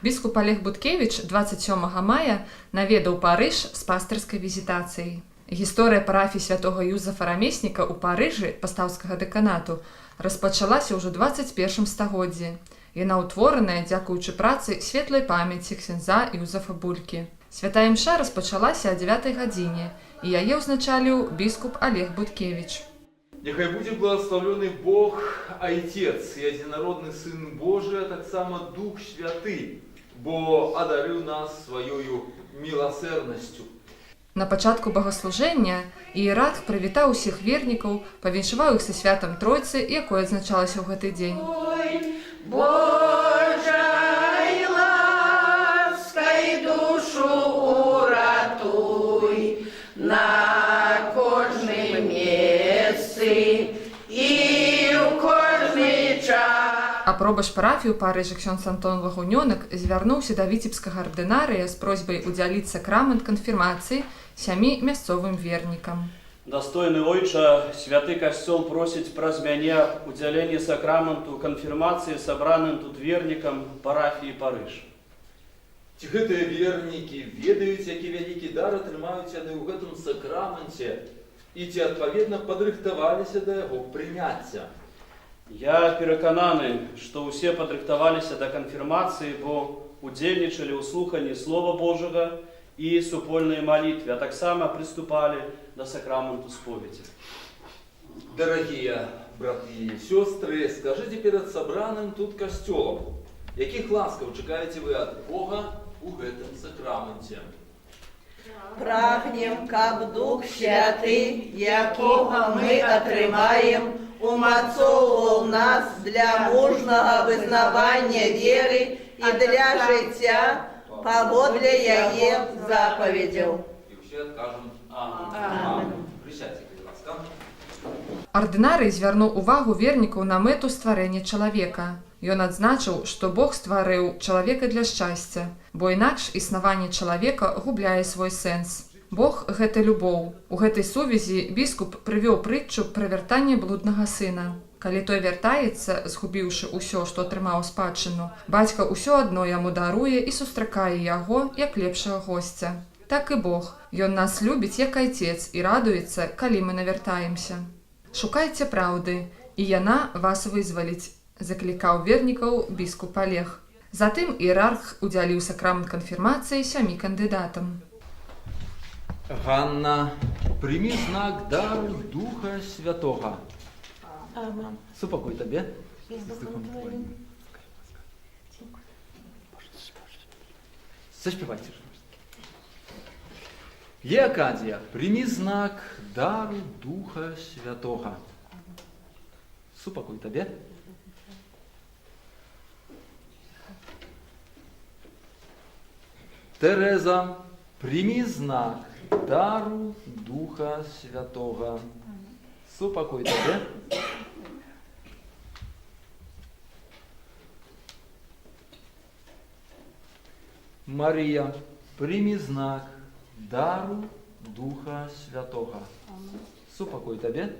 Біскуп Олег Буткевіч 27 мая наведаў Парыж з пастырскай візітацыяй. Гісторыя парафіі святога Юзафа Рамесніка ў Парыжы пастаўскага дэканату распачалася ўжо 21 стагоддзі. Яна ўтвораная дзякуючы працы светлай памяці ксяндза Юзафа Булькі. Святая імша распачалася о 9 гадзіне, і яе ўзначаліў біскуп Олег Буткевіч. Нехай будзе благословленный Бог, Отец и единородный Сын Божий, а так само Дух Святый, бо одарил нас своей милосердностью. На пачатку богослужэння іерарх прывітаў усіх вернікаў, павіншаваў іх са святам Тройцы, якое адзначалася ў гэты дзень. Божай ласкай душу уратуй на кожным месцы і ў кожны час. Апробач парафію Парыжа ксёндз Антон Лагунёнак звярнуўся да віцебскага ардынарыя з просьбай удзяліць сакрамент канфірмацыі 7 мясцовым вернікам. Достойный Ойча, святый Костел просит праз мяне удзялення сакраменту канфірмацыі сабраным тут вернікам парафіі Парыж. Ці гэтыя вернікі ведаюць, які вялікі дар атрымаюць яны ў гэтым сакраменце і ці адпаведна падрыхтаваліся да яго прыняцця. Я перакананы, што ўсе падрыхтаваліся да канфірмацыі, бо удзельнічалі ў слуханні Слова Божага і супольнай малітве, а таксама прыступалі да сакраменту споведзі. Дорогие браты и сестры, скажите перед собраным тут костелом, яких ласков чекаете вы от Бога у гэтым сакраменте? Прагнем, каб Дух Святы, якога мы атрымаем, умацоўваў нас для мужнага вызнавання веры і для жыцця паводле яе запаведзяў. И все откажем Амин. Присядьте, будь ласка. Ардынарый звярнуў увагу вернікаў на мэту стварэння чалавека. Ён адзначыў, што Бог стварыў чалавека для шчасця, бо інакш існаванне чалавека губляе свой сэнс. Бог – гэта любоў. У гэтай сувязі біскуп прывёў прытчу пра вяртанне блуднага сына. Калі той вяртаецца, згубіўшы ўсё, што атрымаў спадчыну, бацька ўсё адно яму даруе і сустракае яго як лепшага госця. Так і Бог. Ён нас любіць як айцец і радуецца, калі мы навяртаемся. Шукайце праўды, і яна вас вызваліць, заклікаў вернікаў біскуп Олег. Затым іерарх удзяліў сакрамент канфірмацыі 7 кандыдатам. Ганна, прими знак дару Духа Святого. Супокой тебе. Заспевайте. Еакадия, прими знак дару Духа Святого. Супокой тебе. Тереза, прими знак дару Духа Святого. Супокой тебе. Мария, прими знак дару Духа Святого. Супокой тебе.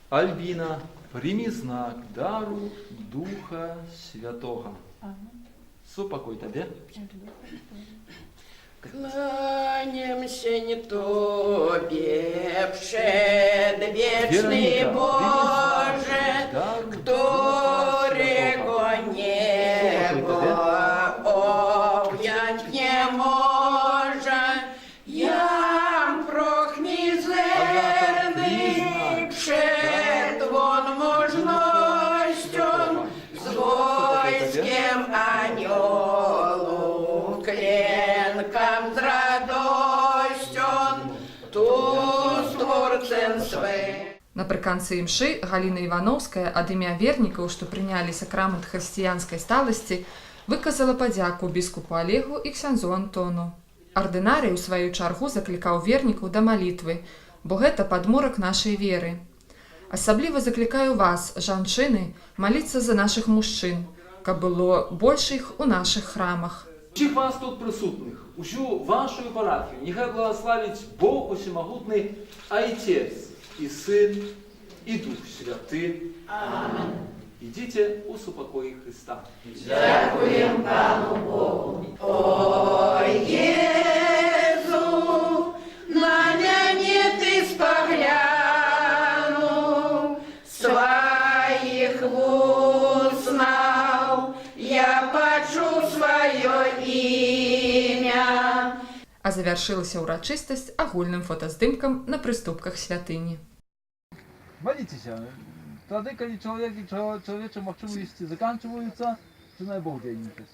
Альбина, прими знак дару Духа Святого. Супокой тебе. Кланяемся не тобе, предвечный Боже, которого небо объять не может. Ям прох мизерный, пред вон мужностью, с войском анёлу, кленком с радостью, ту створцем свой. Напрыканцы імшы Галіна Івановская ад імя вернікаў, што прынялі сакрамент хрысціянскай сталасці, выказала падзяку біскупу Олегу і ксяндзу Антону. Ардынарый у сваю чаргу заклікаў вернікаў да малітвы, бо гэта падмурак нашай веры. Асабліва заклікаю вас, жанчыны, маліцца за нашых мужчын, каб было больш іх у нашых храмах. Всіх вас тут присутних, усю вашу парафію, нехай благословить Бог усемогутний Отець і Син и Дух Святый. Аминь. Идите у супокоя Христа. Дякуємо Пану Богу. О, Єзу, на мене ти споглянув, своїх вуснав, я почув своє ім'я. А завяршылася ўрачыстасць агульным фотаздымкам на прыступках святыні. Моліться. Тоді, коли чоловічі магчимості закінчуються, починає Бог діяти.